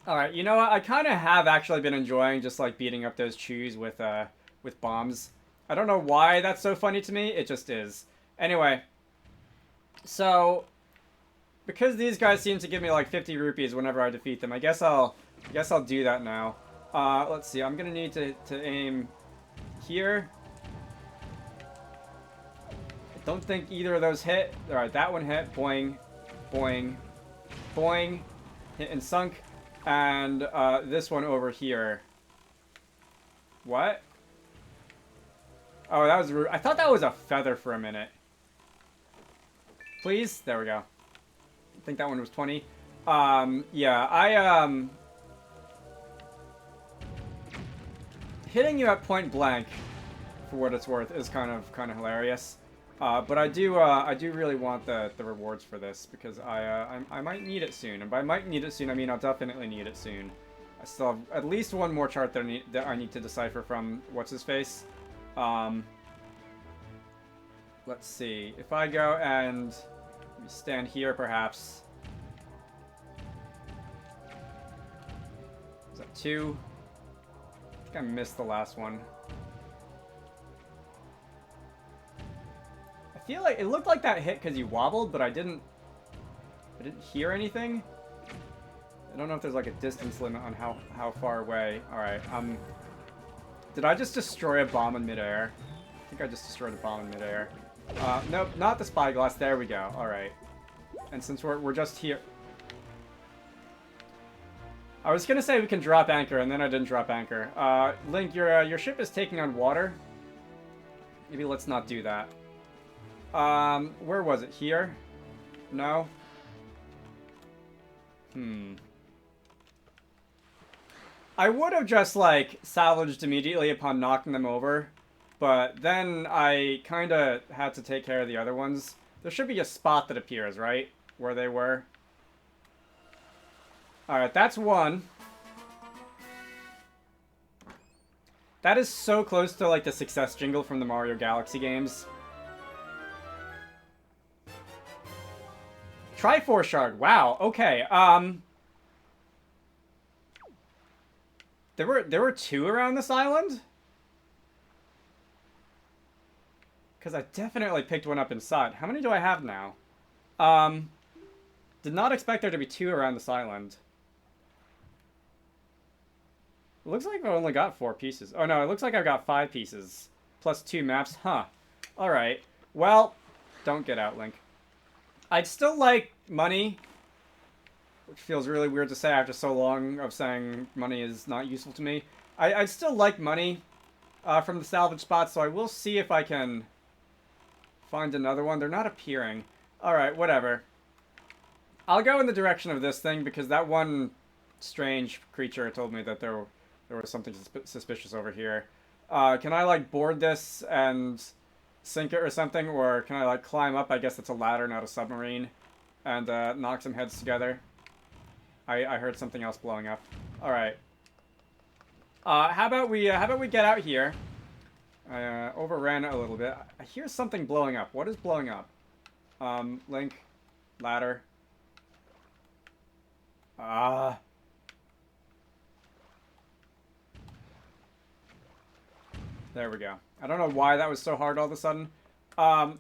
Alright, you know what? I kind of have actually been enjoying just, like, beating up those chews with bombs. I don't know why that's so funny to me. It just is. Anyway, so, because these guys seem to give me, like, 50 rupees whenever I defeat them, I guess I'll do that now. Let's see. I'm gonna need to aim here. I don't think either of those hit. Alright, that one hit. Boing. Boing. Boing. Hit and sunk. And this one over here. What? Oh, that was rude. I thought that was a feather for a minute. Please? There we go. I think that one was 20. Yeah, hitting you at point blank, for what it's worth, is kind of hilarious. But I do really want the rewards for this because I might need it soon, and by might need it soon I mean I'll definitely need it soon. I still have at least one more chart that I need to decipher from what's his face. Let's see if I go and stand here, perhaps. Is that 2? I think I missed the last one. I feel like it looked like that hit because you wobbled, but I didn't hear anything. I don't know if there's like a distance limit on how far away. All right. Did I just destroy a bomb in midair? I think I just destroyed a bomb in midair. Nope, not the spyglass. There we go. All right. And since we're just here, I was gonna say we can drop anchor, and then I didn't drop anchor. Link, your ship is taking on water. Maybe let's not do that. Where was it? Here? No? I would have just, like, salvaged immediately upon knocking them over, but then I kinda had to take care of the other ones. There should be a spot that appears, right? Where they were. Alright, that's one. That is so close to, like, the success jingle from the Mario Galaxy games. Triforce Shard. Wow. Okay. There were 2 around this island? Because I definitely picked one up inside. How many do I have now? Did not expect there to be 2 around this island. It looks like I've only got 4 pieces. Oh no, it looks like I've got 5 pieces. Plus 2 maps. Huh. Alright. Well, don't get out, Link. I'd still like money, which feels really weird to say after so long of saying money is not useful to me. I'd still like money from the salvage spots, so I will see if I can find another one. They're not appearing. Alright, whatever. I'll go in the direction of this thing, because that one strange creature told me that there was something suspicious over here. Can I, like, board this and sink it or something, or can I, like, climb up? I guess it's a ladder, not a submarine, and knock some heads together. I heard something else blowing up. All right. How about we get out here? I overran it a little bit. I hear something blowing up. What is blowing up? Link, ladder. There we go. I don't know why that was so hard all of a sudden.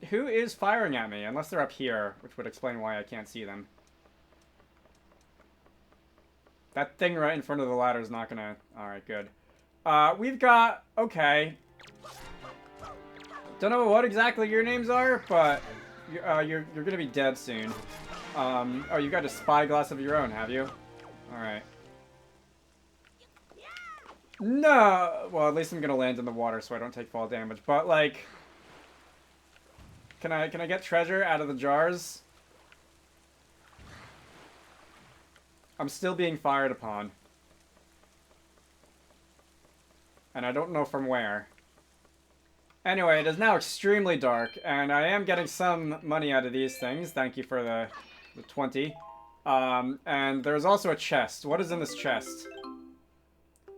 Who is firing at me? Unless they're up here, which would explain why I can't see them. That thing right in front of the ladder is not gonna... Alright, good. We've got... Okay. Don't know what exactly your names are, but you're gonna be dead soon. Oh, you got a spyglass of your own, have you? Alright. No! Well, at least I'm gonna land in the water so I don't take fall damage. But, like... Can I get treasure out of the jars? I'm still being fired upon. And I don't know from where. Anyway, it is now extremely dark, and I am getting some money out of these things. Thank you for the 20. And there's also a chest. What is in this chest?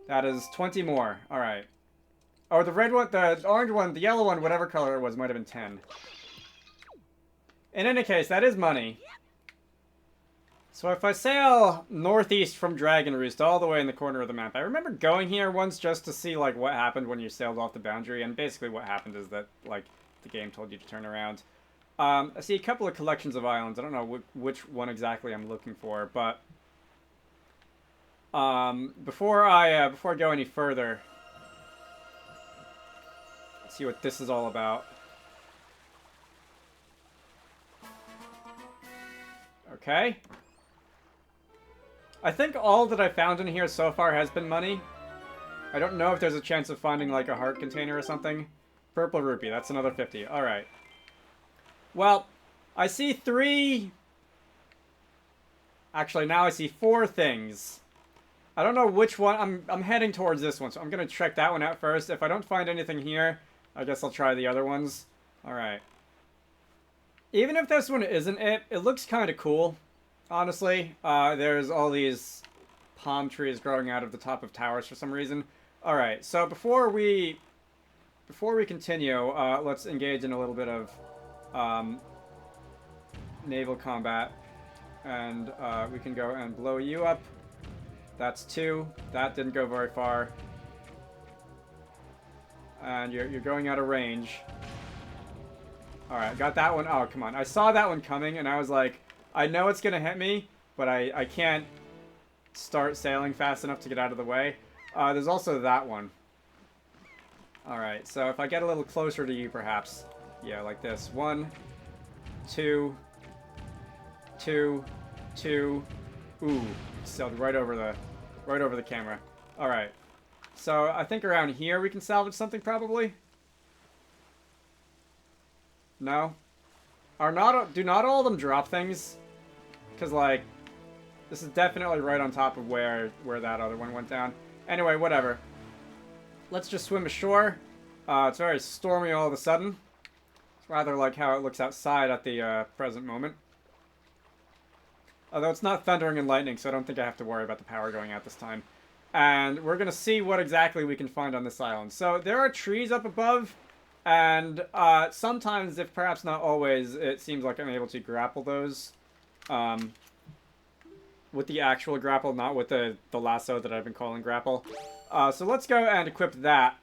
That is 20 more. Alright. Oh, the red one, the orange one, the yellow one, whatever color it was, might have been 10. In any case, that is money. So if I sail northeast from Dragon Roost all the way in the corner of the map, I remember going here once just to see like what happened when you sailed off the boundary, and basically what happened is that like the game told you to turn around. I see a couple of collections of islands. I don't know which one exactly I'm looking for, but before I go any further, let's see what this is all about. Okay. I think all that I found in here so far has been money. I don't know if there's a chance of finding like a heart container or something. Purple rupee, that's another 50. Alright. Well, I see 3... Actually, now I see 4 things. I don't know which one. I'm heading towards this one, so I'm going to check that one out first. If I don't find anything here, I guess I'll try the other ones. Alright. Even if this one isn't it, it looks kind of cool. Honestly, there's all these palm trees growing out of the top of towers for some reason. Alright, so before we continue, let's engage in a little bit of naval combat. And we can go and blow you up. That's 2. That didn't go very far. And you're going out of range. Alright, got that one. Oh, come on. I saw that one coming, and I was like, I know it's going to hit me, but I can't start sailing fast enough to get out of the way. There's also that one. Alright, so if I get a little closer to you, perhaps. Yeah, like this. 1, 2, 2, 2. Ooh, sailed right over the camera. Alright. So I think around here we can salvage something, probably. No? Do not all of them drop things? Because, like, this is definitely right on top of where that other one went down. Anyway, whatever. Let's just swim ashore. It's very stormy all of a sudden. It's rather like how it looks outside at the present moment. Although it's not thundering and lightning, so I don't think I have to worry about the power going out this time. And we're going to see what exactly we can find on this island. So there are trees up above, and sometimes, if perhaps not always, it seems like I'm able to grapple those. With the actual grapple, not with the lasso that I've been calling grapple. So let's go and equip that.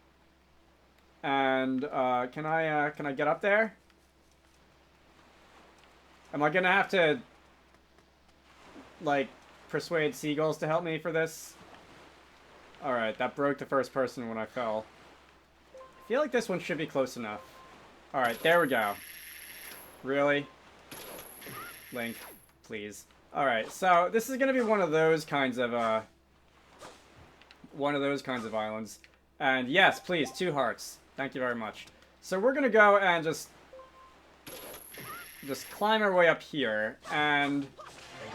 And can I get up there? Am I going to have to like persuade seagulls to help me for this? Alright, that broke the first person when I fell. I feel like this one should be close enough. Alright, there we go. Really? Link, please. Alright, so this is gonna be one of those kinds of islands. And yes, please, 2 hearts. Thank you very much. So we're gonna go and just climb our way up here, and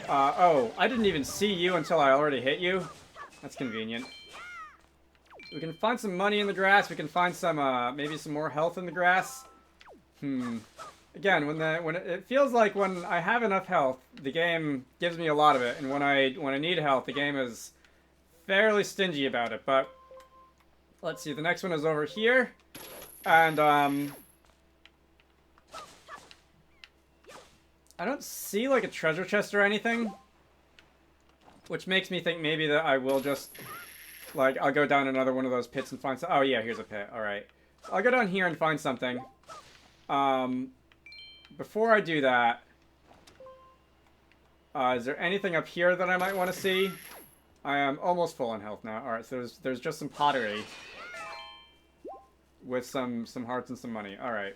oh, I didn't even see you until I already hit you. That's convenient. We can find some money in the grass. We can find some, maybe some more health in the grass. Again, it feels like when I have enough health, the game gives me a lot of it, and when I need health, the game is fairly stingy about it. But let's see, the next one is over here, and I don't see like a treasure chest or anything, which makes me think maybe that I will just like I'll go down another one of those pits and find some. Oh yeah, here's a pit. All right, I'll go down here and find something. Before I do that, is there anything up here that I might want to see? I am almost full on health now. All right, so there's just some pottery with some hearts and some money. All right,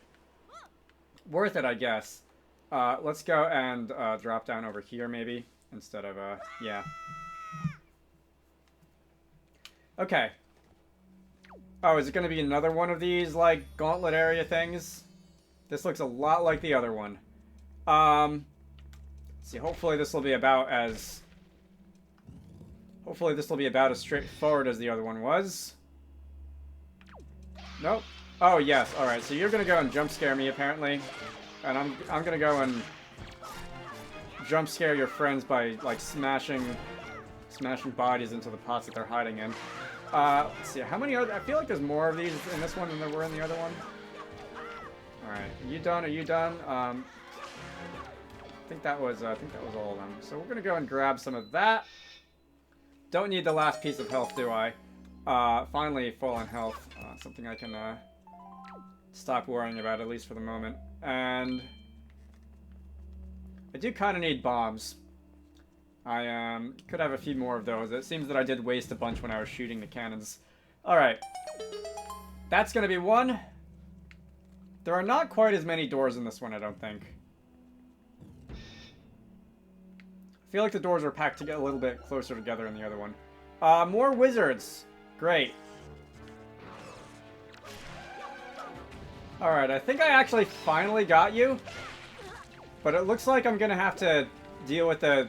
worth it, I guess. Let's go and drop down over here, maybe, instead of, yeah. Okay. Oh, is it going to be another one of these, like, gauntlet area things? This looks a lot like the other one. Let's see, hopefully this will be about as... Hopefully this will be about as straightforward as the other one was. Nope. Oh, yes. Alright, so you're going to go and jump scare me, apparently. And I'm going to go and jump scare your friends by, like, smashing bodies into the pots that they're hiding in. Let's see, how many other... I feel like there's more of these in this one than there were in the other one. Alright, are you done? Are you done? think that was all of them. So we're gonna go and grab some of that. Don't need the last piece of health, do I? Finally, full on health. Something I can stop worrying about, at least for the moment. And I do kind of need bombs. I could have a few more of those. It seems that I did waste a bunch when I was shooting the cannons. Alright. That's gonna be one. There are not quite as many doors in this one, I don't think. I feel like the doors are packed to get a little bit closer together in the other one. More wizards. Great. Alright, I think I actually finally got you. But it looks like I'm gonna have to deal with the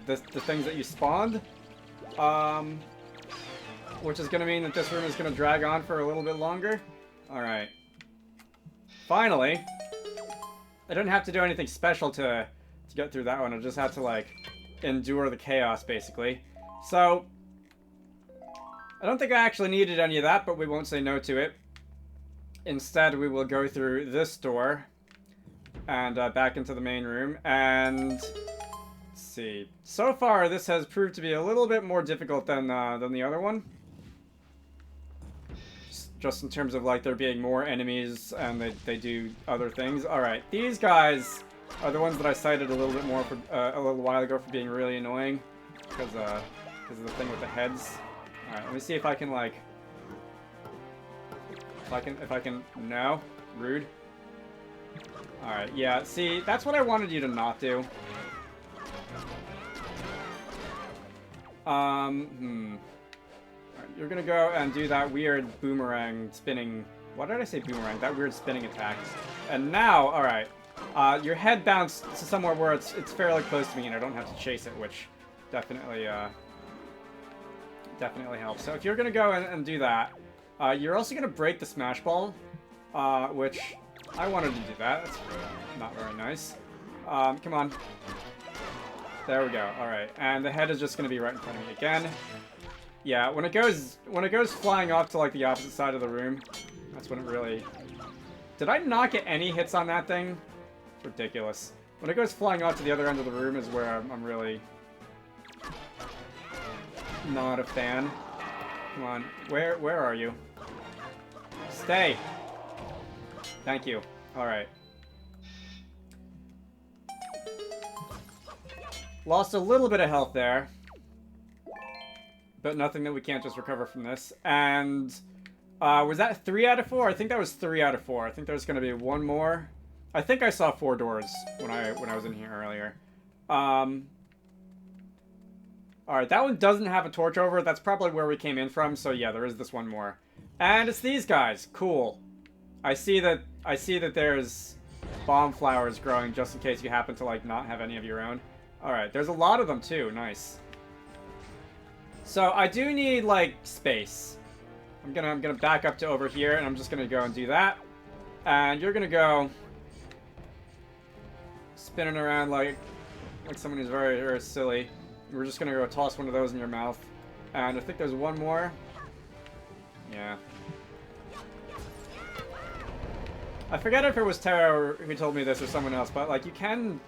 things that you spawned. Which is gonna mean that this room is gonna drag on for a little bit longer. Alright. Finally. I didn't have to do anything special to get through that one. I just had to, like, endure the chaos, basically. So, I don't think I actually needed any of that, but we won't say no to it. Instead, we will go through this door and back into the main room. And let's see. So far, this has proved to be a little bit more difficult than the other one. Just in terms of, like, there being more enemies and they do other things. Alright, these guys are the ones that I cited a little bit more for, a little while ago for being really annoying. Because of the thing with the heads. Alright, let me see if I can, like... If I can... No. Rude. Alright, yeah, see, that's what I wanted you to not do. You're gonna go and do that weird boomerang spinning... Why did I say boomerang? That weird spinning attack. And now, alright. Your head bounced to somewhere where it's fairly close to me and I don't have to chase it, which definitely, definitely helps. So if you're gonna go and do that, you're also gonna break the smash ball, which I wanted to do that. That's not very nice. Come on. There we go. Alright. And the head is just gonna be right in front of me again. Yeah, when it goes flying off to, like, the opposite side of the room, that's when it really... Did I not get any hits on that thing? It's ridiculous. When it goes flying off to the other end of the room is where I'm really not a fan. Come on. Where are you? Stay! Thank you. Alright. Lost a little bit of health there. But nothing that we can't just recover from this. And was that 3 out of 4? I think that was 3 out of 4. I think there's going to be one more. I think I saw 4 doors when I was in here earlier. Alright, that one doesn't have a torch over it. That's probably where we came in from. So yeah, there is this one more. And it's these guys. Cool. I see that there's bomb flowers growing just in case you happen to, like, not have any of your own. Alright, there's a lot of them too. Nice. So I do need, like, space. I'm gonna back up to over here, and I'm just gonna go and do that. And you're gonna go spinning around like someone who's very, very silly. We're just gonna go toss one of those in your mouth. And I think there's one more. Yeah. I forget if it was Tara who told me this or someone else, but, like, you can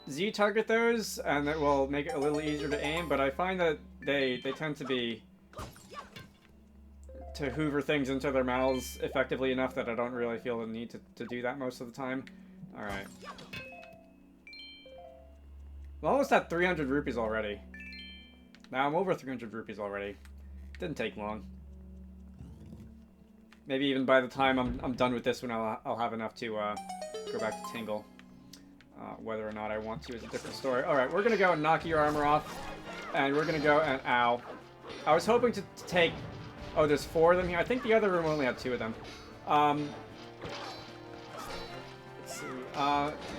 Z-target those, and it will make it a little easier to aim, but I find that they tend to hoover things into their mouths effectively enough that I don't really feel the need to do that most of the time. Alright. I'm almost at 300 rupees already. Now I'm over 300 rupees already. Didn't take long. Maybe even by the time I'm done with this one, I'll have enough to go back to Tingle. Whether or not I want to is a different story. Alright, we're gonna go and knock your armor off. And we're gonna go and... Ow. I was hoping to take... Oh, there's 4 of them here. I think the other room only had 2 of them. Let's see.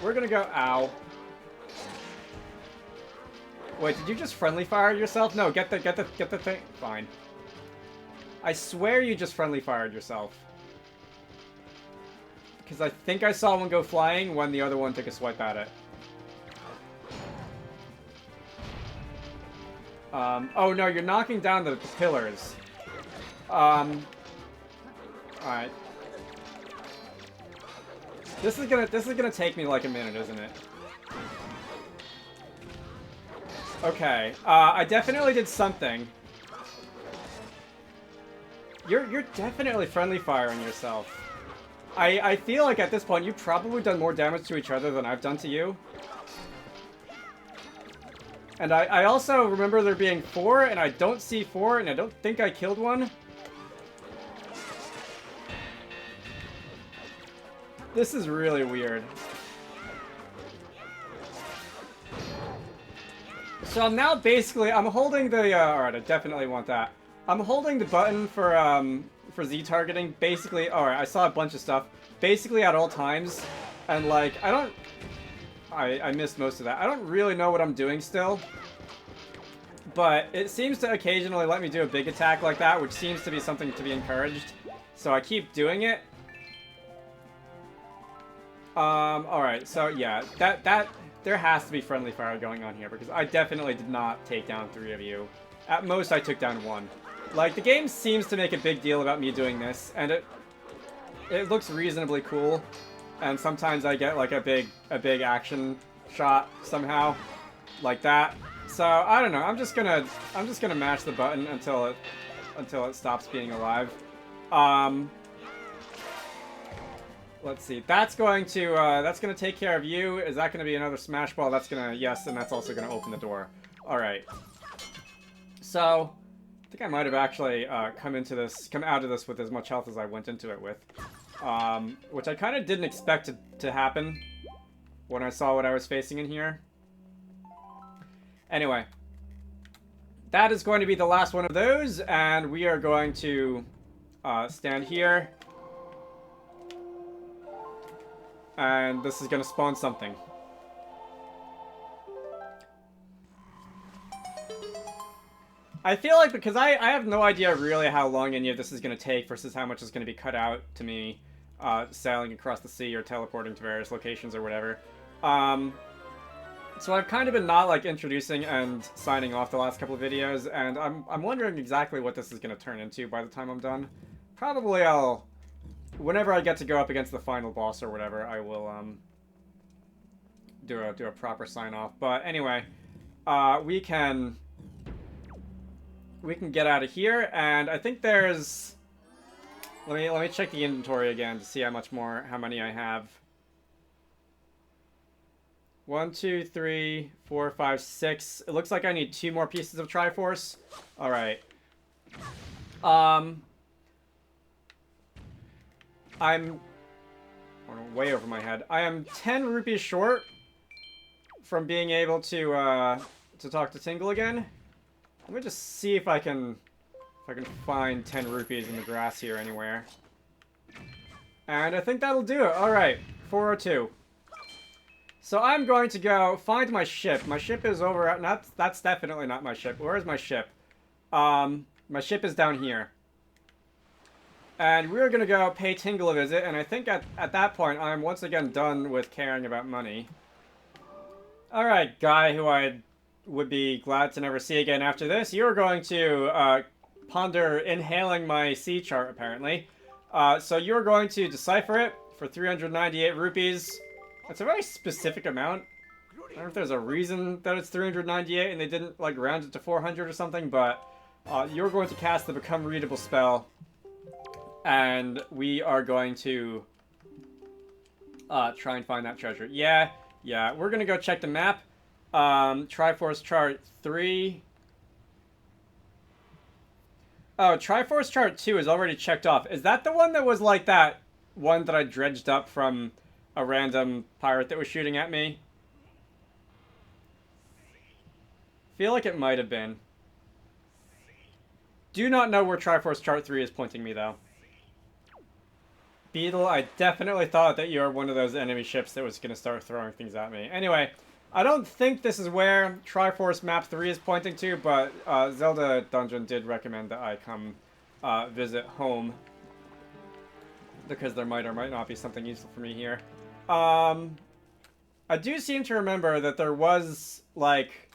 We're gonna go... Ow. Wait, did you just friendly fire yourself? No, get the thing... Fine. I swear you just friendly fired yourself. Because I think I saw one go flying when the other one took a swipe at it. Oh no, you're knocking down the pillars. Alright. This is gonna take me like a minute, isn't it? Okay, I definitely did something. You're definitely friendly firing yourself. I feel like at this point you've probably done more damage to each other than I've done to you. And I also remember there being 4, and I don't see 4, and I don't think I killed one. This is really weird. So I'm now basically, I'm holding the, alright, I definitely want that. I'm holding the button for Z targeting, basically, alright, I saw a bunch of stuff, basically at all times, and like, I missed most of that. I don't really know what I'm doing still, but it seems to occasionally let me do a big attack like that, which seems to be something to be encouraged, so I keep doing it. Alright, so yeah, there has to be friendly fire going on here, because I definitely did not take down 3 of you. At most, I took down 1. Like, the game seems to make a big deal about me doing this, and it looks reasonably cool, and sometimes I get, like, a big action shot somehow, like that. So, I don't know, I'm just gonna mash the button until it stops being alive. Let's see. That's going to take care of you. Is that going to be another smash ball? That's going to, yes, and that's also going to open the door. All right. So, I think I might have actually come out of this with as much health as I went into it with, which I kind of didn't expect to happen when I saw what I was facing in here. Anyway, that is going to be the last one of those, and we are going to stand here. And this is going to spawn something. I feel like, because I have no idea really how long any of this is going to take versus how much is going to be cut out to me sailing across the sea or teleporting to various locations or whatever. So I've kind of been not like introducing and signing off the last couple of videos, and I'm wondering exactly what this is going to turn into by the time I'm done. Probably whenever I get to go up against the final boss or whatever, I will do a proper sign off. But anyway, we can get out of here, and I think there's. Let me check the inventory again to see how many I have. 1, 2, 3, 4, 5, 6. It looks like I need 2 more pieces of Triforce. All right. I'm way over my head. I am 10 rupees short from being able to talk to Tingle again. Let me just see if I can find 10 rupees in the grass here anywhere. And I think that'll do it. All right, 402. So I'm going to go find my ship. My ship is over at that's definitely not my ship. Where is my ship? My ship is down here. And we're going to go pay Tingle a visit, and I think at that point, I'm once again done with caring about money. Alright, guy who I would be glad to never see again after this, you're going to ponder inhaling my sea chart, apparently. So you're going to decipher it for 398 rupees. That's a very specific amount. I don't know if there's a reason that it's 398 and they didn't, like, round it to 400 or something, but you're going to cast the Become Readable spell. And we are going to try and find that treasure. Yeah, we're going to go check the map. Triforce Chart 3. Oh, Triforce Chart 2 is already checked off. Is that the one that was like that one that I dredged up from a random pirate that was shooting at me? Feel like it might have been. Do not know where Triforce Chart 3 is pointing me, though. Beetle, I definitely thought that you're one of those enemy ships that was going to start throwing things at me. Anyway, I don't think this is where Triforce Map 3 is pointing to, but Zelda Dungeon did recommend that I come visit home. Because there might or might not be something useful for me here. I do seem to remember that there was, like,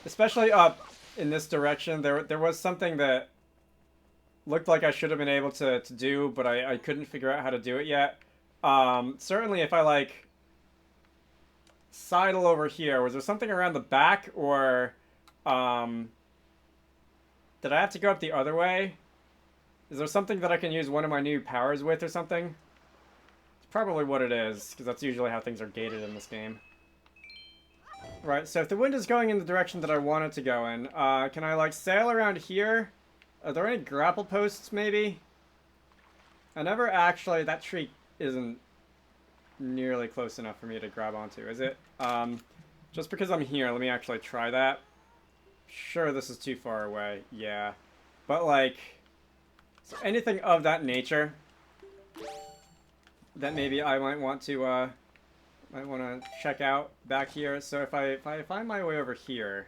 especially up in this direction, there was something that looked like I should have been able to do, but I couldn't figure out how to do it yet. Certainly if I, like, sidle over here. Was there something around the back, or did I have to go up the other way? Is there something that I can use one of my new powers with or something? It's probably what it is, because that's usually how things are gated in this game. Right, so if the wind is going in the direction that I want it to go in, can I, like, sail around here? Are there any grapple posts, maybe? I never actually... That tree isn't nearly close enough for me to grab onto, is it? Just because I'm here, let me actually try that. Sure, this is too far away. Yeah. But, like... So anything of that nature that maybe I might want to check out back here. So if I find my way over here,